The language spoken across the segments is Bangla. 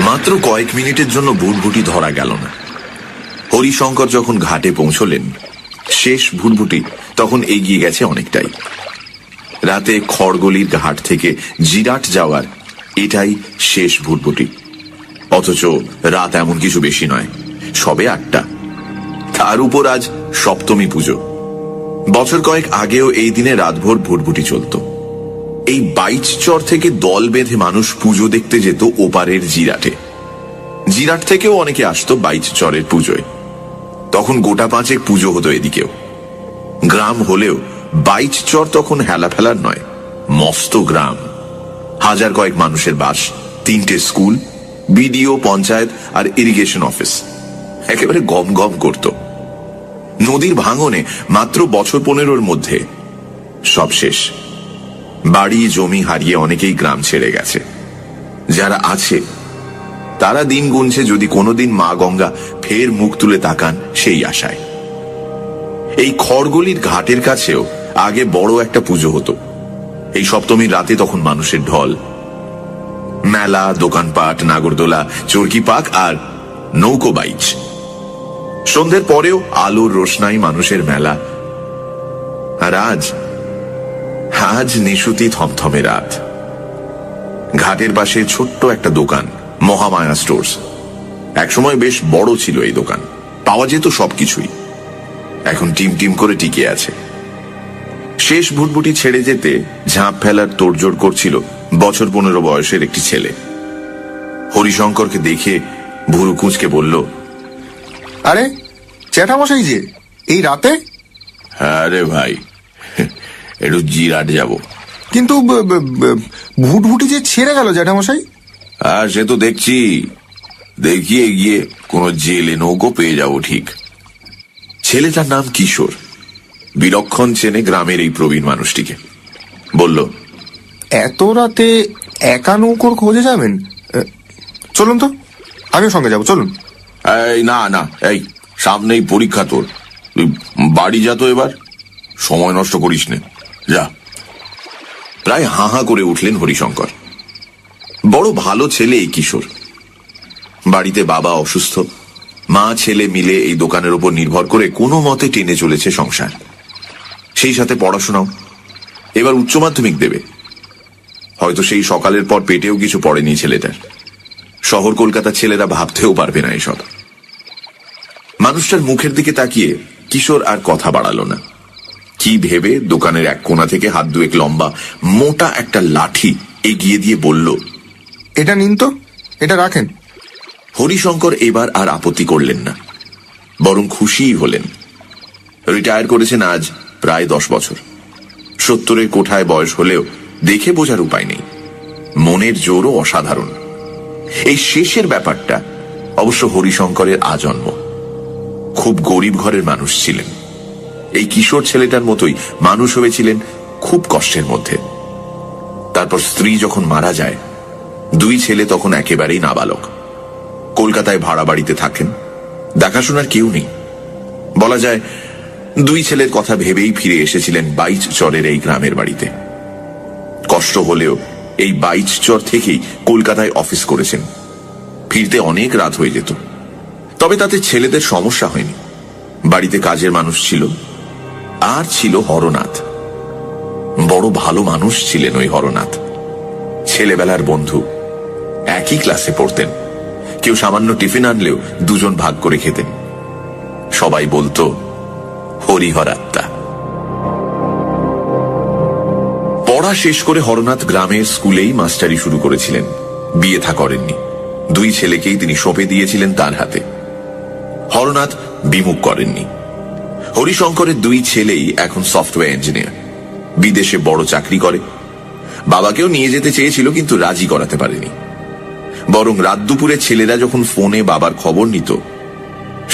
মাত্র কয়েক মিনিটের জন্য ভুটভুটি ধরা গেল না। হরিশঙ্কর যখন ঘাটে পৌঁছলেন, শেষ ভুটভুটি তখন এগিয়ে গেছে অনেকটাই। রাতে খড়গলির ঘাট থেকে জিরাট যাওয়ার এটাই শেষ ভুটভুটি। অথচ রাত এমন কিছু বেশি নয়, সবে 8টা। তার উপর আজ সপ্তমী পুজো। বছর কয়েক আগেও এই দিনে রাতভর ভুটভুটি চলত। এই বাইচচর থেকে দল বেঁধে মানুষ পুজো দেখতে যেত ওপারের জিরাটে। জিরাট থেকেও অনেকে আসতো বাইচচরের পুজোয়। তখন গোটা 5 পুজো হতো এদিকেও। গ্রাম হলেও বাইচচর তখন হেলা ফেলার নয়, মস্ত গ্রাম। হাজার কয়েক মানুষের বাস, 3টে স্কুল, বিডিও, পঞ্চায়েত আর ইরিগেশন অফিস। একেবারে গম গম করত। নদীর ভাঙনে মাত্র বছর 15-র মধ্যে সব শেষ। বাড়ি জমি হারিয়ে অনেকেই গ্রাম ছেড়ে গেছে। যারা আছে তারা দিন গুনছে যদি কোনোদিন মা গঙ্গা ফের মুখ তুলে তাকান সেই আশায়। এই খড়গলির ঘাটের কাছেও আগে বড় একটা পুজো হতো। এই সপ্তমীর রাতে তখন মানুষের ঢল। মেলা, দোকানপাট, নাগরদোলা, চরকি পাক আর নৌকো বাইচ। সন্ধ্যের পরেও আলোর রোশনাই, মানুষের মেলা। আর আজ নিশুতি থমথমে রাত। ঘাটের পাশে ছোট্ট একটা দোকান, মহামায়া স্টোর্স। একসময় বেশ বড় ছিল এই দোকান, পাওয়া যেত সবকিছুই। এখন টিম টিম করে টিকে আছে। শেষ ভুটভুটি ছেড়ে যেতে ঝাঁপ ফেলার তোড়জোড় করছিল বছর 15 বয়সের একটি ছেলে। হরিশঙ্করকে দেখে ভুরু কুঁচকে বলল, আরে জ্যাঠামশাই যে এই রাতে? হ্যাঁ রে ভাই, একটু জিরাট যাব। কিন্তু ভুটভুটি যে ছেড়ে গেল জ্যাঠামশাই। আর সে তো দেখছি, দেখিয়ে গিয়ে কোনো জেলে নৌকো পেয়ে যাব ঠিক। ছেলেটার নাম কিশোর। বিলক্ষণ চেনে গ্রামের এই প্রবীণ মানুষটিকে। বলল, এত রাতে একা নৌকোর খোঁজে যাবেন? চলুন তো, আমিও সঙ্গে যাব, চলুন। এই না না, এই সামনেই পরীক্ষা তোর, তুই বাড়ি যা তো এবার, সময় নষ্ট করিস নে, যা। প্রায় হাঁ হাঁ করে উঠলেন হরিশঙ্কর। বড় ভালো ছেলে এই কিশোর। বাড়িতে বাবা অসুস্থ, মা ছেলে মিলে এই দোকানের উপর নির্ভর করে কোনো মতে টেনে চলেছে সংসার। সেই সাথে পড়াশোনাও। এবার উচ্চ মাধ্যমিক দেবে। হয়তো সেই সকালের পর পেটেও কিছু পড়েনি ছেলেটার। শহর কলকাতার ছেলেরা ভাবতেও পারবে না এসব। মানুষটার মুখের দিকে তাকিয়ে কিশোর আর কথা বাড়ালো না। কি ভেবে দোকানের এক কোণা থেকে হাত 2 লম্বা মোটা একটা লাঠি এগিয়ে দিয়ে বলল, এটা নিন তো, এটা রাখেন। হরিশঙ্কর এবার আর আপত্তি করলেন না, বরং খুশিই হলেন। রিটায়ার করেছেন আজ প্রায় 10 বছর। 70-এর কোঠায় বয়স হলেও দেখে বোঝার উপায় নেই। মনের জোরও অসাধারণ। এই শেষের ব্যাপারটা অবশ্য হরিশঙ্করের আজন্ম। খুব গরিব ঘরের মানুষ ছিলেন। এই কিশোর ছেলেটার মতোই মানুষ হয়েছিলেন খুব কষ্টের মধ্যে। তারপর স্ত্রী যখন মারা যায়, 2 ছেলে তখন একেবারেই নাবালক। কলকাতায় ভাড়া বাড়িতে থাকেন, দেখাশোনার কেউ নেই। বলা যায় 2 ছেলের কথা ভেবেই ফিরে এসেছিলেন বাইচচরের এই গ্রামের বাড়িতে। কষ্ট হলেও এই বাইচচর থেকেই কলকাতায় অফিস করেছেন। ফিরতে অনেক রাত হয়ে যেত। তবে তাতে ছেলেদের সমস্যা হয়নি। বাড়িতে কাজের মানুষ ছিল, আর ছিল হরনাথ। বড় ভালো মানুষ ছিলেন ওই হরনাথ। ছেলেবেলার বন্ধু, একই ক্লাসে পড়তেন। কেউ সামান্য টিফিন আনলেও 2জন ভাগ করে খেতেন। সবাই বলতো হরিহর আত্মা। পড়া শেষ করে হরনাথ গ্রামের স্কুলেই মাস্টারি শুরু করেছিলেন। বিয়ে থা করেননি। 2 ছেলেকেই তিনি সঁপে দিয়েছিলেন তার হাতে। হরনাথ বিমুখ করেননি। হরিশঙ্করের 2 ছেলেই এখন সফটওয়্যার ইঞ্জিনিয়ার, বিদেশে বড় চাকরি করে। বাবাকেও নিয়ে যেতে চেয়েছিল, কিন্তু রাজি করাতে পারেনি। বরং রাত দুপুরে ছেলেরা যখন ফোনে বাবার খবর নিত,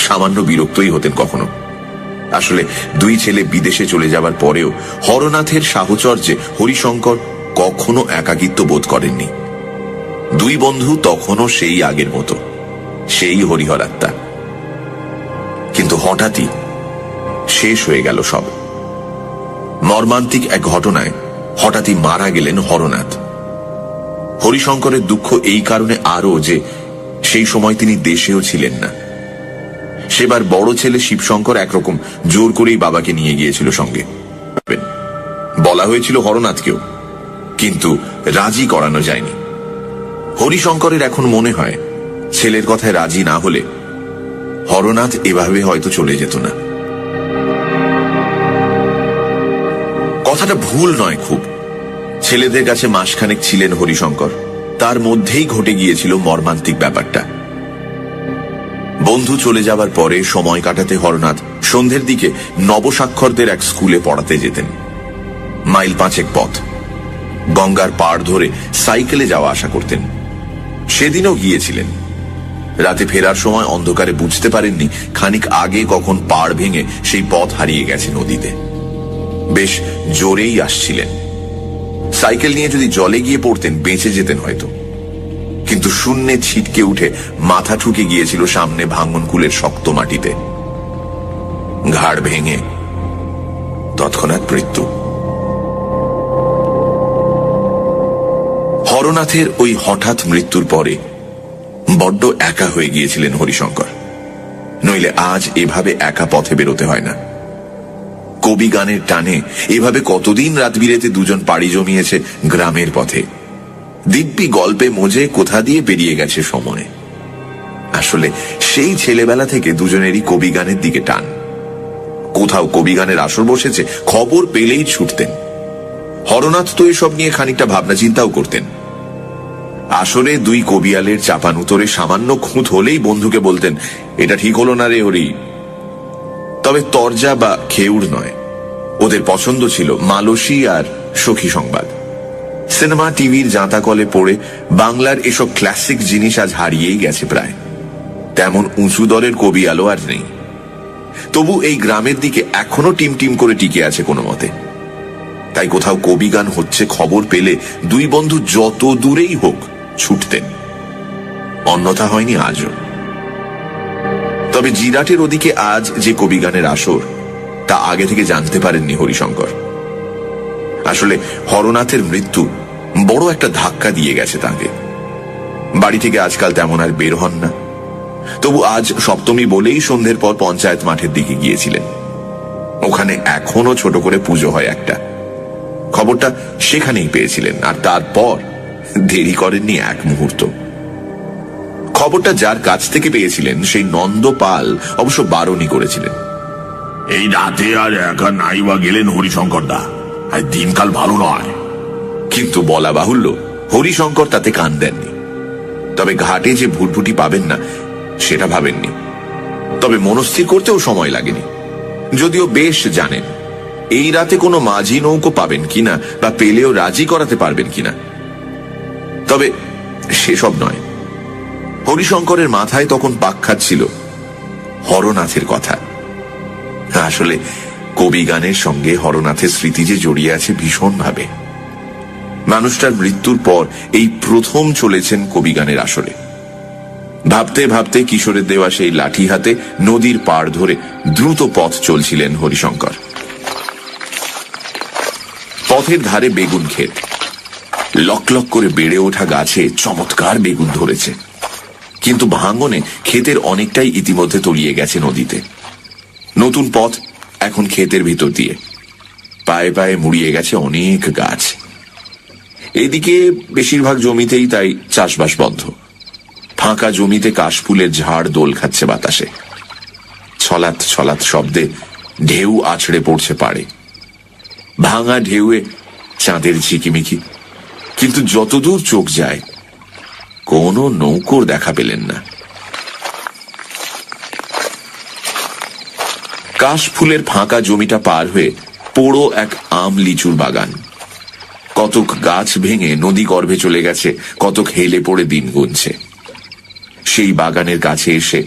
সামান্য বিরক্তই হতেন কখনো। আসলে 2 ছেলে বিদেশে চলে যাবার পরেও হরনাথের সাহচর্যে হরিশঙ্কর কখনো একাকিত্ব বোধ করেননি। 2 বন্ধু তখনও সেই আগের মতো, সেই হরিহর আত্মা। কিন্তু হঠাৎই শেষ হয়ে গেল সব। মর্মান্তিক এক ঘটনায় হঠাৎই মারা গেলেন হরনাথ। হরিশঙ্করের দুঃখ এই কারণে আরো যে সেই সময় তিনি দেশেও ছিলেন না। সেবার বড় ছেলে শিবশঙ্কর একরকম জোর করেই বাবাকে নিয়ে গিয়েছিল সঙ্গে। বলা হয়েছিল হরনাথকেও, কিন্তু রাজি করানো যায়নি। হরিশঙ্করের এখন মনে হয় ছেলের কথায় রাজি না হলে হরনাথ এভাবে হয়তো চলে যেত না। কথাটা ভুল নয় খুব। ছেলেদের কাছে মাসখানেক ছিলেন হরিশঙ্কর, তার মধ্যেই ঘটে গিয়েছিল মর্মান্তিক ব্যাপারটা। বন্ধু চলে যাবার পরে সময় কাটাতে হরনাথ সন্ধ্যের দিকে নবস্বাক্ষরদের এক স্কুলে পড়াতে যেতেন। মাইল 5 পথ, গঙ্গার পাড় ধরে সাইকেলে যাওয়া আসা করতেন। সেদিনও গিয়েছিলেন। রাতে ফেরার সময় অন্ধকারে বুঝতে পারেননি খানিক আগে কখন পাড় ভেঙে সেই পথ হারিয়ে গেছে নদীতে। বেশ জোরেই আসছিলেন। সাইকেল নিয়ে যদি জলে গিয়ে পড়তেন বেঁচে যেতেন হয়তো, কিন্তু শূন্যে ছিটকে উঠে মাথা ঠুকে গিয়েছিল সামনে ভাঙনকুলের শক্ত মাটিতে। ঘাড় ভেঙে তৎক্ষণাৎ মৃত্যু। হরনাথের ওই হঠাৎ মৃত্যুর পরে বড্ড একা হয়ে গিয়েছিলেন হরিশঙ্কর। নইলে আজ এভাবে একা পথে বেরোতে হয় না। কবি গানের টানে এভাবে কতদিন রাত বিরেতে দুজন পাড়ি জমিয়েছে গ্রামের পথে। দিব্যি গল্পে মজে কোথা দিয়ে পেরিয়ে গেছে সময়। আসলে সেই ছেলেবেলা থেকে দুজনেরই কবি গানের দিকে টান। কোথাও কবি গানের আসর বসেছে খবর পেলেই ছুটতেন। হরনাথ তো এসব নিয়ে খানিকটা ভাবনা চিন্তাও করতেন। আসরে দুই কবিয়ালের চাপান উতরে সামান্য খুঁত হলেই বন্ধুকে বলতেন, এটা ঠিক হলো না রে হরি। তবে তরজা বা খেউড় নয়, ওদের পছন্দ ছিল মালসী আর সখী সংবাদ। সিনেমা টিভির জাঁতা কলে পড়ে বাংলার এসব ক্লাসিক জিনিস আজ হারিয়েই গেছে প্রায়। তেমন উঁচু দরের কবিয়ালও আর নেই। তবু এই গ্রামের দিকে এখনো টিম টিম করে টিকে আছে কোনো মতে। তাই কোথাও কবি গান হচ্ছে খবর পেলে দুই বন্ধু যত দূরেই হোক ছুটতেন। অন্যথা হয়নি আজও। তবে জিরাটের ওদিকে আজ যে কবি গানের আসর তা আগে থেকে জানতে পারেননি হরিশঙ্কর। আসলে হরনাথের মৃত্যু বড় একটা ধাক্কা দিয়ে গেছে তাকে। বাড়ি থেকে আজকাল তেমন আর বের হন না। তবু আজ সপ্তমী বলেই সন্ধ্যের পর পঞ্চায়েত মাঠের দিকে গিয়েছিলেন। ওখানে এখনো ছোট করে পুজো হয় একটা। খবরটা সেখানেই পেয়েছিলেন, আর তারপর দেরি করেননি এক মুহূর্ত। খবরটা যার কাছ থেকে পেয়েছিলেন সেই নন্দ পাল অবশ্য বারণই করেছিলেন, এই রাতে আর একা নাই বা গেলেন হরিশঙ্কর দা, আর দিনকাল ভালো নয়। কিন্তু বলা বাহুল্য হরিশঙ্কর তাতে কান দেননি। তবে ঘাটে যে ভুটভুটি পাবেন না সেটা ভাবেননি। তবে মনস্থির করতেও সময় লাগেনি, যদিও বেশ জানেন এই রাতে কোনো মাঝি নৌকো পাবেন কিনা বা পেলেও রাজি করাতে পারবেন কিনা। তবে সেসব নয়। হরিশঙ্করের মাথায় তখন পাক খাচ্ছিল হরনাথের কথা। আসলে কবি গানের সঙ্গে হরনাথের স্মৃতি যে জড়িয়ে আছে ভীষণভাবে। মানুষটার মৃত্যুর পর এই প্রথম চলেছেন কবি গানের আসরে। ভাবতে ভাবতে কিশোরের দেওয়া সেই লাঠি হাতে নদীর পাড় ধরে দ্রুত পথ চলছিলেন হরিশঙ্কর। পথের ধারে বেগুন ক্ষেত। লক লক করে বেড়ে ওঠা গাছে চমৎকার বেগুন ধরেছে, কিন্তু ভাঙনে ক্ষেতের অনেকটাই ইতিমধ্যে তলিয়ে গেছে নদীতে। নতুন পথ এখন ক্ষেতের ভিতর দিয়ে। পায়ে পায়ে মুড়িয়ে গেছে অনেক গাছ। এদিকে বেশিরভাগ জমিতেই তাই চাষবাস বন্ধ। ফাঁকা জমিতে কাশফুলের ঝাড় দোল খাচ্ছে বাতাসে। ছলাৎ ছলাৎ শব্দে ঢেউ আছড়ে পড়ছে পাড়ে। ভাঙা ঢেউয়ে চাঁদের ঝিকিমিকি, কিন্তু যতদূর চোখ যায় কোনো নৌকোর দেখা পেলেন না। কাশফুলের ফাঁকা জমিটা পার হয়ে পোড়ো এক আম লিচুর বাগান। কতক গাছ ভেঙে নদী গর্ভে চলে গেছে, কতক হেলে পড়ে দিন গুনছে। সেই বাগানের কাছে এসে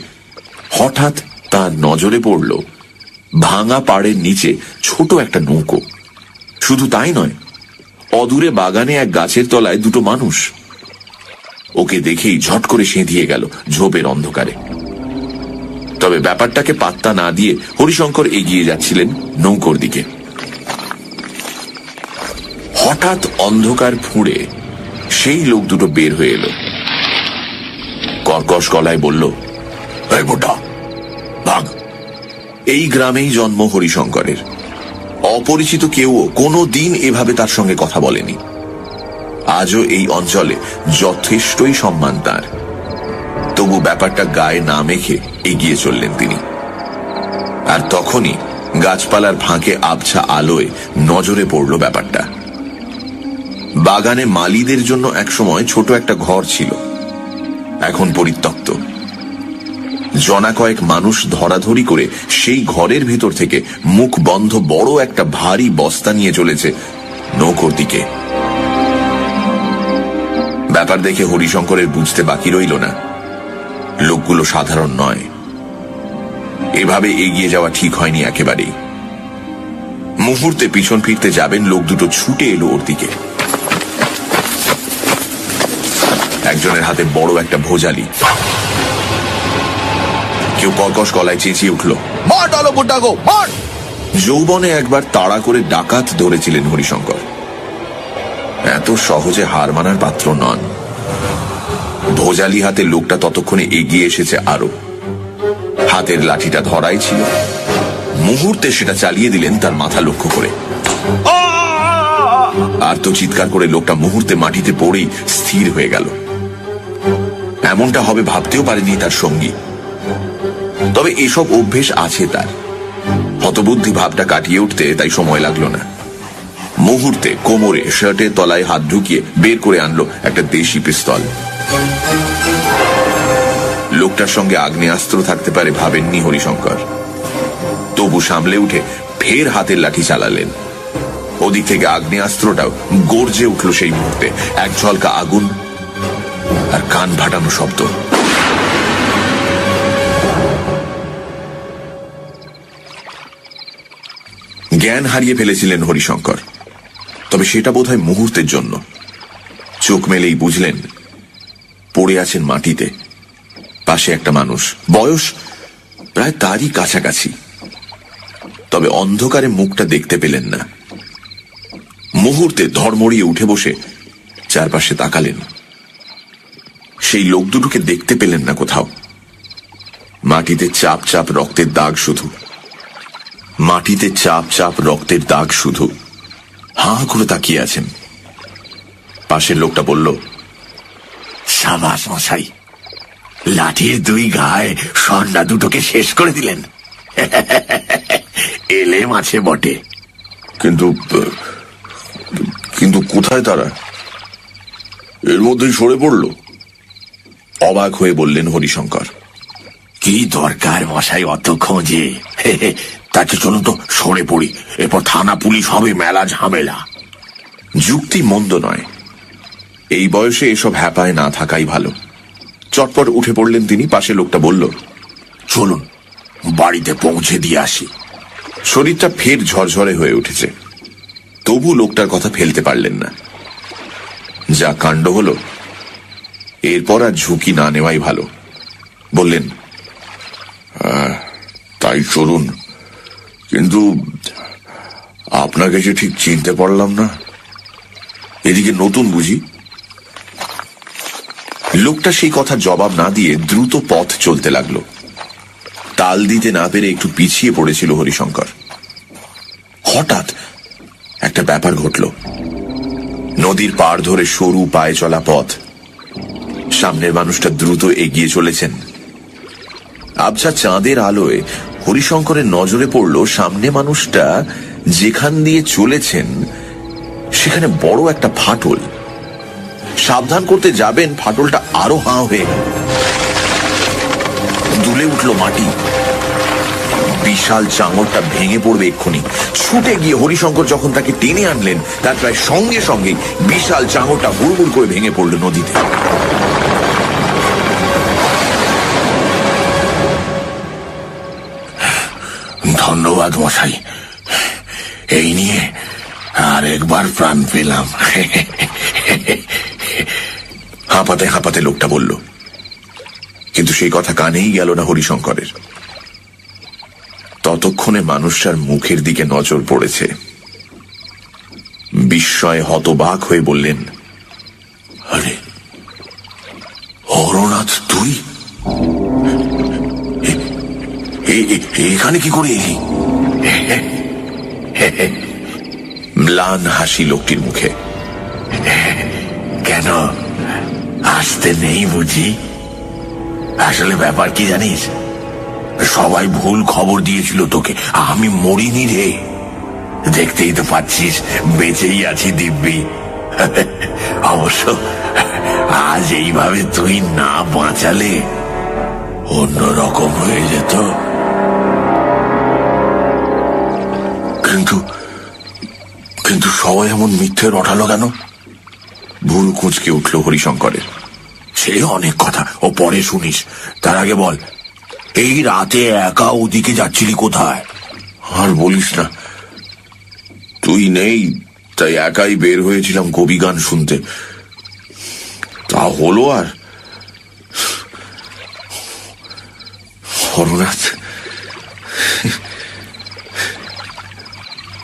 হঠাৎ তার নজরে পড়ল ভাঙা পাড়ের নিচে ছোট একটা নৌকো। শুধু তাই নয়, অদূরে বাগানে এক গাছের তলায় দুটো মানুষ। ওকে দেখেই ঝট করে সেঁধিয়ে গেল ঝোপের অন্ধকারে। তবে ব্যাপারটাকে পাত্তা না দিয়ে হরিশঙ্কর এগিয়ে যাচ্ছিলেন নৌকোর দিকে। হঠাৎ অন্ধকার ফুঁড়ে সেই লোক দুটো বের হয়ে এলো। কর্কশ গলায় বলল, এই বোটা ভাগ। এই গ্রামেই জন্ম হরিশঙ্করের। অপরিচিত কেউও কোনো দিন এভাবে তার সঙ্গে কথা বলেনি। আজও এই অঞ্চলে যথেষ্টই সম্মান তার। তবু ব্যাপারটা গায়ে না মেখে এগিয়ে চললেন তিনি। আর তখনই গাছপালার ফাঁকে আবছা আলোয় নজরে পড়ল ব্যাপারটা। বাগানে মালিদের জন্য একসময় ছোট একটা ঘর ছিল, এখন পরিত্যক্ত। জনা কয়েক মানুষ ধরাধরি করে সেই ঘরের ভিতর থেকে মুখ বন্ধ বড় একটা ভারী বস্তা নিয়ে চলেছে নৌকোর দিকে। ব্যাপার দেখে হরিশঙ্করের বুঝতে বাকি রইল না, লোকগুলো সাধারণ নয়। এভাবে এগিয়ে যাওয়া ঠিক হয়নি একেবারেই। মুহূর্তে পিছন ফিরতে যাবেন, লোক দুটো ছুটে এলো ওর দিকে। একজনের হাতে বড় একটা ভোজালি। কেউ কর্কশ গলায় চেঁচিয়ে উঠল, মার ডালো বুড্ডা গো, মার! যৌবনে একবার তাড়া করে ডাকাত ধরেছিলেন হরিশঙ্কর। এত সহজে হার মানার পাত্র নন। ভোজালি হাতে লোকটা ততক্ষণে এগিয়ে এসেছে আরো। হাতের লাঠিটা ধরাই ছিল, মুহূর্তে সেটা চালিয়ে দিলেন তার মাথা লক্ষ্য করে। আর তো চিৎকার করে লোকটা মুহূর্তে মাটিতে পড়েই স্থির হয়ে গেল। এমনটা হবে ভাবতেও পারেনি তার সঙ্গী। তবে এসব অভ্যেস আছে তার। হতবুদ্ধি ভাবটা কাটিয়ে উঠতে তাই সময় লাগলো না। মুহূর্তে কোমরে শার্টের তলায় হাত ঢুকিয়ে বের করে আনলো একটা দেশি পিস্তল। লোকটার সঙ্গে আগ্নেয়াস্ত্র থাকতে পারে ভাবেননি হরিশঙ্কর। তবু সামলে উঠে ফের হাতের লাঠি চালালেন। ওদিক থেকে আগ্নেয়াস্ত্রটাও গর্জে উঠল সেই মুহূর্তে। এক ঝলকা আগুন আর কান ফাটানো শব্দ। জ্ঞান হারিয়ে ফেলেছিলেন হরিশঙ্কর, তবে সেটা বোধহয় মুহূর্তের জন্য। চোখ মেলেই বুঝলেন পড়ে আছেন মাটিতে। পাশে একটা মানুষ, বয়স প্রায় তারই কাছাকাছি, তবে অন্ধকারে মুখটা দেখতে পেলেন না। মুহূর্তে ধড়মড়িয়ে উঠে বসে চারপাশে তাকালেন। সেই লোক দুটোকে দেখতে পেলেন না কোথাও। মাটিতে চাপ চাপ রক্তের দাগ শুধু। মাটিতে চাপ চাপ রক্তের দাগ শুধু। হাঁ করে তাকিয়ে আছেন। পাশের লোকটা বলল, সাবাস মশাই, লাঠির দুই গায়ে সন্ধ্যা দুটোকে শেষ করে দিলেন। এলেম আছে বটে, কিন্তু কিন্তু কোথায় তারা? এর মধ্যেই সরে পড়ল। অবাক হয়ে বললেন হরিশঙ্কর। কি দরকার মশাই অত খোঁজে? তাকে চলুন তো সরে পড়ি, এরপর থানা পুলিশ হবে, মেলা ঝামেলা। যুক্তি মন্দ নয়, এই বয়সে এসব হ্যাপায় না থাকাই ভালো। চটপট উঠে পড়লেন তিনি। পাশে লোকটা বলল, চলুন বাড়িতে পৌঁছে দিয়ে আসি। শরীরটা ফের ঝরঝরে হয়ে উঠেছে, তবু লোকটার কথা ফেলতে পারলেন না। যা কাণ্ড হলো, এরপর আর ঝুঁকি না নেওয়াই ভালো। বললেন, তাই চলুন, কিন্তু আপনাকে যে ঠিক চিনতে পারলাম না। এদিকে নতুন বুঝি? লোকটা সেই কথা জবাব না দিয়ে দ্রুত পথ চলতে লাগলো। তাল দিতে না পেরে একটু পিছিয়ে পড়েছিল হরিশঙ্কর। হঠাৎ একটা ব্যাপার ঘটল। নদীর পাড় ধরে সরু পায়ে চলা পথ। সামনের মানুষটা দ্রুত এগিয়ে চলেছেন। আবছা চাঁদের আলোয় হরিশঙ্করের নজরে পড়ল সামনে মানুষটা যেখান দিয়ে চলেছেন সেখানে বড় একটা ফাটল। সাবধান করতে যাবেন, ফাটলটা আরো হাঁ হয়ে গেল। দুলে উঠল মাটি। বিশাল চাঙড়টা ভেঙে পড়বে এক্ষুনি। ছুটে গিয়ে হরিশঙ্কর যখন তাকে টেনে আনলেন, তার প্রায় সঙ্গে সঙ্গে বিশাল চাঙড়টা হুড়মুড় করে ভেঙে পড়ল নদীতে। ধন্যবাদ মশাই, এই নিয়ে আর একবার প্রাণ পেলাম। হাঁপাতে হাঁপাতে লোকটা বলল, কিন্তু সেই কথা কানেই গেল না হরিশঙ্করের। ততক্ষণে মানুষটার মুখের দিকে নজর পড়েছে। বিস্ময়ে হতবাক হয়ে বললেন, আরে হরনাথ, তুই? এখানে কি করে এলি? ম্লান হাসি লোকটির মুখে। কেন আসতে নেই বুঝি? আসলে ব্যাপার কি জানিস, সবাই ভুল খবর দিয়েছিল তোকে। আমি মরিনি রে, দেখতেই তো পাচ্ছিস বেঁচেই আছি দিব্যি। অবশ্য আজ এইভাবে তুই না বাঁচালে অন্যরকম হয়ে যেত। কিন্তু কিন্তু সবাই এমন মিথ্যে রটালো কেন? ভুরু কুঁচকে উঠল হরিশঙ্করের। সে অনেক কথা, ও পরে শুনিস। তার আগে বল, এই রাতে একা ওদিকে যাচ্ছিলি কোথায়? আর বলিস না, তুই নেই তাই একাই বের হয়েছিলাম কবি গান শুনতে। তা হলো আর হরনাথ।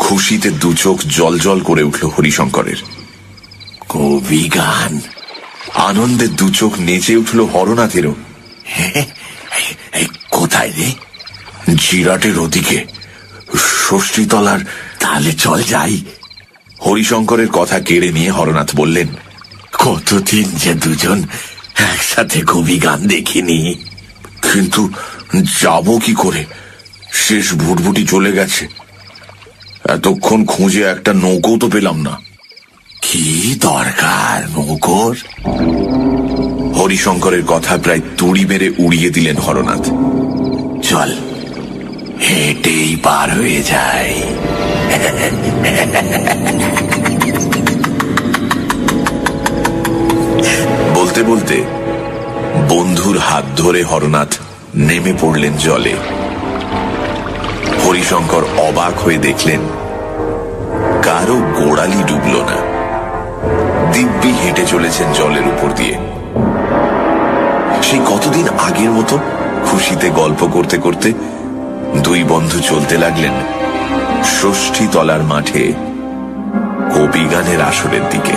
খুশিতে দু চোখ জল জল করে উঠল হরিশঙ্করের। কবি গান? আনন্দে দু চোখ নেচে উঠল হরনাথেরও। কোথায় রে? জিরাটের ওদিকে, ষষ্ঠীতলার। তাহলে চল যাই। হরিশঙ্করের কথা কেড়ে নিয়ে হরনাথ বললেন, কতদিন যে দুজন একসাথে কবি গান দেখিনি। কিন্তু যাব কি করে? শেষ ভুটভুটি চলে গেছে। এতক্ষণ খুঁজে একটা নৌকো তো পেলাম না। কি দরকার নৌকোর? হরিশঙ্করের কথা প্রায় তুড়ি মেরে উড়িয়ে দিলেন হরনাথ। চল হেঁটেই পার হয়ে যায়। বলতে বলতে বন্ধুর হাত ধরে হরনাথ নেমে পড়লেন জলে। হরিশঙ্কর অবাক হয়ে দেখলেন কারো গোড়ালি ডুবল না, দিব্যি হেঁটে চলেছেন জলের উপর দিয়ে। সেই কতদিন আগের মতো খুশিতে গল্প করতে করতে দুই বন্ধু চলতে লাগলেন ষষ্ঠীতলার মাঠে কবি গানের আসরের দিকে।